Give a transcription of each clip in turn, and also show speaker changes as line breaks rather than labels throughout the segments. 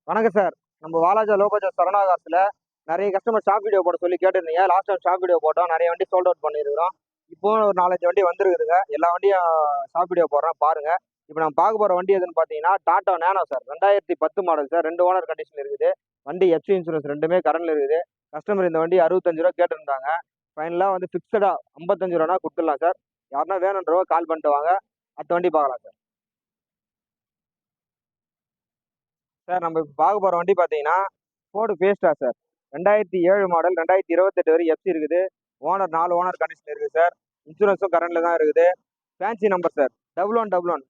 வணக்கம் சார். நம்ம Walajah low budget Saravana காசுல நிறைய கஸ்டமர் ஷாப் வீடியோ போட சொல்லி கேட்டிருந்தீங்க. லாஸ்ட் டைம் ஷாப் வீடியோ போட்டோம். நிறைய வண்டி சோல்ட் அவுட் பண்ணியிருக்கிறோம். இப்போ ஒரு 4, 5 வண்டி வந்துருக்குதுங்க. எல்லா வண்டியும் ஷாப் வீடியோ போடுறேன் பாருங்க. இப்போ நம்ம பார்க்க போற வண்டி எதுன்னு பார்த்தீங்கன்னா, Tata nano sir. 2010 model sir. 2 owner condition இருக்குது. வண்டி எஃப்சி இன்சூரன்ஸ் ரெண்டுமே கரண்ட்ல இருக்குது. கஸ்டமர் இந்த வண்டி ரூ. 65 கேட்டிருந்தாங்க. ஃபைனலா வந்து ஃபிக்ஸடா ரூ. 55 கொடுத்துடலாம் சார். யாருன்னா வேணுன்றவங்க கால் பண்ணிட்டு வாங்க. அடுத்த வண்டி பார்க்கலாம் சார். சார் நம்ம இப்போ பார்க்க போற வண்டி பார்த்தீங்கன்னா, ஃபோர்டு ஃபேஸ்டா சார். 2007 மாடல் 2028 வரை எஃப்சி இருக்குது. ஓனர் 4 ஓனர் கண்டிஷன் இருக்குது சார். இன்சூரன்ஸும் கரண்ட்ல தான் இருக்குது. Fancy number sir. 1111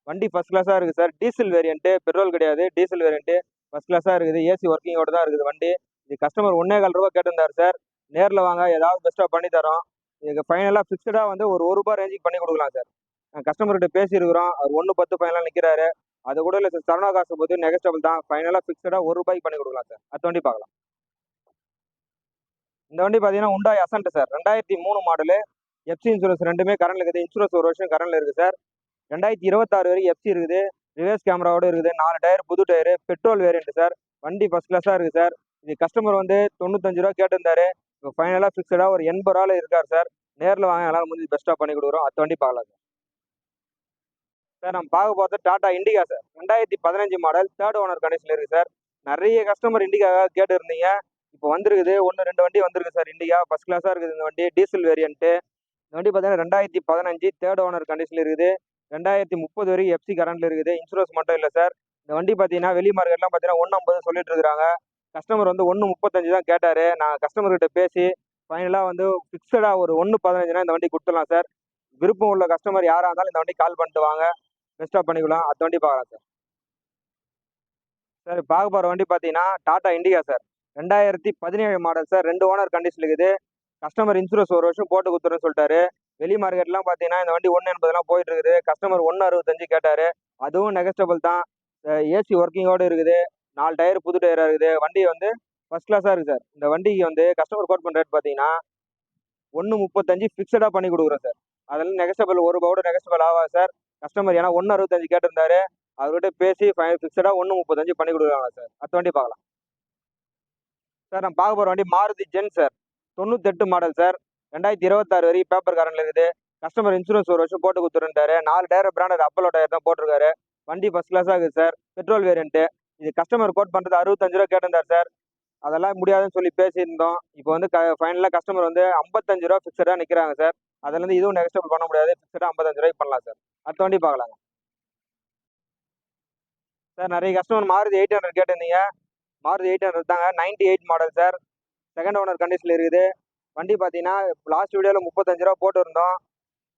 வண்டி ஃபர்ஸ்ட் கிளாஸா இருக்கு சார். டீசல் வேரியன்ட், பெட்ரோல் கிடையாது. டீசல் வேரியன்ட் ஃபர்ஸ்ட் கிளாஸா இருக்குது. ஏசி ஒர்க்கிங்கோட தான் இருக்குது வண்டி. இது கஸ்டமர் ₹1.25 கேட்டிருந்தாரு சார். நேர்ல வாங்க, ஏதாவது பெஸ்ட்டா பண்ணி தரோம். இதுக்கு ஃபைனலா ஃபிக்ஸ்டா வந்து ஒரு ₹1 ரேஞ்சுக்கு பண்ணி கொடுக்கலாம் சார். கஸ்டமர்கிட்ட பேசியிருக்கிறோம். அவர் 1.10 ஃபைனலா நிற்கிறாரு. அது கூட இல்லை சார். சரவணா காசு போது நெகஸ்டபிள் தான். ஃபைனலா ஃபிக்ஸ்டா ₹1 பண்ணி கொடுக்கலாம் சார். அடுத்த வண்டி பார்க்கலாம். இந்த வண்டி பார்த்தீங்கன்னா உண்டாய் அசன்ட் சார். 2003 மாடலு. எஃப்சி இன்சூரன்ஸ் ரெண்டுமே கரண்ட்ல இருக்குது. இன்சூரன்ஸ் ஒரு வருஷம் கரண்ட்ல இருக்கு சார். 2026 வரை எஃப்சி இருக்குது. ரிவர்ஸ் கேமராவோட இருக்குது. 4 டயர் புது டயரு. Petrol variant sir. வண்டி ஃபர்ஸ்ட் கிளாஸா இருக்கு சார். இது கஸ்டமர் வந்து ₹95 கேட்டிருந்தாரு. இப்போ ஃபைனலா ஃபிக்ஸ்டா ஒரு ₹80 இருக்கார் சார். நேரில் வாங்க, எல்லாரும் முடிஞ்சு பெஸ்ட்டா பண்ணி கொடுக்குறோம். அடுத்த வண்டி பார்க்கலாம் சார். சார் நம்ம பார்க்க போகிறது Tata Indica sir. 2015 model third owner கண்டிஷன்ல இருக்கு சார். நிறைய கஸ்டமர் இண்டிகா கேட்டு இருந்தீங்க. இப்போ வந்திருக்குது. 1, 2 வண்டி வந்திருக்கு சார். இண்டிகா ஃபர்ஸ்ட் கிளாஸா இருக்குது இந்த வண்டி. Diesel variant. இந்த வண்டி பார்த்தீங்கன்னா 2015 தேர்ட் ஓனர் கண்டிஷன்ல இருக்குது. 2030 வரைக்கும் எஃப்சி கரண்ட்ல இருக்குது. இன்சூரன்ஸ் மட்டும் இல்லை சார். இந்த வண்டி பார்த்தீங்கன்னா வெளி மார்க்கெட்லாம் பார்த்தீங்கன்னா 1.50 சொல்லிட்டு இருக்காங்க. கஸ்டமர் வந்து 1.35 தான் கேட்டாரு. நான் கஸ்டமர் கிட்ட பேசி ஃபைனலாக வந்து ஃபிக்ஸடா ஒரு 1.15 இந்த வண்டி கொடுத்துடலாம் சார். விருப்பம் உள்ள கஸ்டமர் யாராக இருந்தாலும் இந்த வண்டி கால் பண்ணிட்டு வாங்க. பெஸ்ட்டாக பண்ணிக்கலாம். அடுத்த வண்டி பார்க்கலாம் சார். சார் பார்க்க போகிற வண்டி பார்த்தீங்கன்னா Tata Indica sir. 2017 model sir. 2 owner condition இருக்குது. கஸ்டமர் இன்சூரன்ஸ் ஒரு வருஷம் போட்டு கொடுத்துருன்னு சொல்லிட்டாரு. வெளி மார்க்கெட்லாம் பார்த்தீங்கன்னா இந்த வண்டி 1.80 போயிட்டு இருக்குது. கஸ்டமர் 1.65 கேட்டாரு. அதுவும் நெகஸ்டபிள் தான். ஏசி ஒர்க்கிங்கோட இருக்குது. 4 டயர் புது டயராக இருக்குது. வண்டி வந்து ஃபர்ஸ்ட் கிளாஸாக இருக்குது சார். இந்த வண்டிக்கு வந்து கஸ்டமர் கோட் பண்ணுற ரேட் பார்த்தீங்கன்னா 1.35 ஃபிக்ஸடாக பண்ணி கொடுக்குறோம் சார். அதெல்லாம் நெகஸ்டபிள் ₹1 நெகஸ்டபிள் ஆகாது சார். கஸ்டமர் ஏன்னா 1.65 கேட்டிருந்தாரு. அவர்கிட்ட பேசி ஃபிக்ஸடா 1.35 பண்ணி கொடுக்குறாங்க சார். அடுத்த வண்டி பார்க்கலாம் சார். நம்ம பார்க்க போகிற வண்டி Maruti zen sir. 98 model sir. 2026 வரைக்கும் பேப்பர் கரண்ட்ல இருக்குது. கஸ்டமர் இன்சூரன்ஸ் ஒரு வருஷம் போட்டு கொடுத்துருந்தாரு. 4 டயர் பிராண்டட் அப்பலோ டயர் தான் போட்டிருக்காரு. வண்டி ஃபர்ஸ்ட் கிளாஸாக இருக்குது சார். Petrol variant. இது கஸ்டமர் கோட் பண்ணுறது ₹65 கேட்டிருந்தார் சார். அதெல்லாம் முடியாதுன்னு சொல்லி பேசியிருந்தோம். இப்போ வந்து ஃபைனலாக கஸ்டமர் வந்து ₹55 ஃபிக்ஸடாக நிற்கிறாங்க சார். அதுலேருந்து இதுவும் நெகஸ்டபிள் பண்ண முடியாது. ஃபிக்ஸடாக ₹55 பண்ணலாம் சார். அடுத்த வண்டி பார்க்கலாம் சார். நிறைய கஸ்டமர் மாருதி 800 கேட்டிருந்தீங்க. மாருதி 800 தாங்க. 98 மாடல் சார். செகண்ட் ஓனர் கண்டிஷனில் இருக்குது. வண்டி பார்த்தீங்கன்னா லாஸ்ட் வீடியோவில் ₹35 போட்டுருந்தோம்.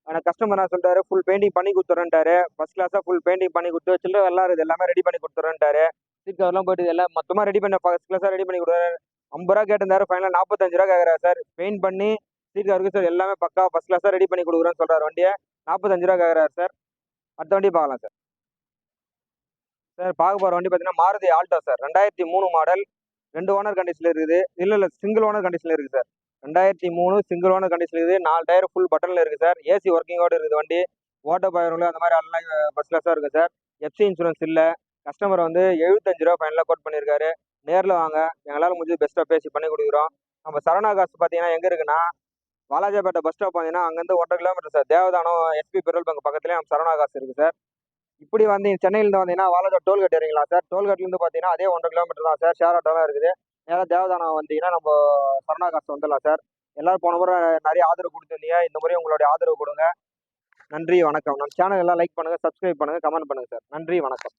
ஆனால் கஸ்டமர் என்ன சொல்லிட்டாரு, ஃபுல் பெயிண்டிங் பண்ணி கொடுத்துறேன்ட்டாரு. ஃபர்ஸ்ட் கிளாஸாக ஃபுல் பெயிண்டிங் பண்ணி கொடுத்து சில்லறை எல்லாம் இருக்குது. எல்லாமே ரெடி பண்ணி கொடுத்துறேன்ட்டாரு. சீட் கவர்லாம் போயிட்டு எல்லாம் மொத்தமாக ரெடி பண்ண ஃபர்ஸ்ட் கிளாஸாக ரெடி பண்ணி கொடுத்தாரு. ₹50 கேட்டிருந்தாரு. ஃபைனலாக ₹45 கேட்குறாரு சார். பெயிண்ட் பண்ணி சீட் கவருக்கு சார் எல்லாமே பக்கா ஃபர்ஸ்ட் கிளாஸாக ரெடி பண்ணி கொடுக்குறேன்னு சொல்கிறார். வண்டியை ₹45 கேட்குறாரு சார். அடுத்த வண்டி பார்க்கலாம் சார். சார் பார்க்க போகிற வண்டி பார்த்தீங்கன்னா Maruti Alto sir. 2003 model. 2 owner கண்டிஷனில் இருக்குது. இல்லை சிங்கிள் ஓனர் கண்டிஷனில் இருக்குது சார். 2003 சிங்கிள் ஓனர் கண்டிஷனில் இருக்குது. 4 டயர் ஃபுல் பட்டனில் இருக்குது சார். ஏசி ஒர்க்கிங்கோடு இருக்குது வண்டி. ஓட்ட பயிர்கள் அந்த மாதிரி எல்லாம் ஃபர்ஸ்ட் கிளாஸாக இருக்குது சார். எஃப்சி இன்சூரன்ஸ் இல்லை. கஸ்டமர் வந்து ₹75 ஃபைனலாக கோட் பண்ணியிருக்காரு. நேரில் வாங்க, எங்களால் முடிஞ்சு பெஸ்ட்டாக பேசி பண்ணி கொடுக்குறோம். நம்ம சரவணா காசு பார்த்தீங்கன்னா எங்கே இருக்குன்னா, வாலாஜாபேட்டை பஸ் ஸ்டாப் பார்த்தீங்கன்னா அங்கேருந்து 1.5 கிலோமீட்டர் சார். தேவதானம் எஸ்பி பெட்ரோல் பங்க் பக்கத்துலேயே நம்ம சரவணா காசு இருக்குது சார். இப்படி வந்து சென்னையிலேருந்து வந்தீங்கன்னா வாலாஜா டோல்கேட் இறங்கிங்களா சார். டோல்கேட்லேருந்து பார்த்தீங்கன்னா அதே 1.5 கிலோமீட்டர் தான் சார். ஷேர் ஆட்டோலாம் இருக்குது. நேராக தேவதானம் வந்தீங்கன்னா நம்ம சரவணா காசு வந்துடலாம் சார். எல்லாரும் போன முறை நிறைய ஆதரவு கொடுத்துருந்தீங்க. இந்த முறை உங்களுடைய ஆதரவு கொடுங்க. நன்றி, வணக்கம். நம்ம சேனல் எல்லாம் லைக் பண்ணுங்கள், சப்ஸ்கிரைப் பண்ணுங்கள், கமெண்ட் பண்ணுங்கள் சார். நன்றி, வணக்கம்.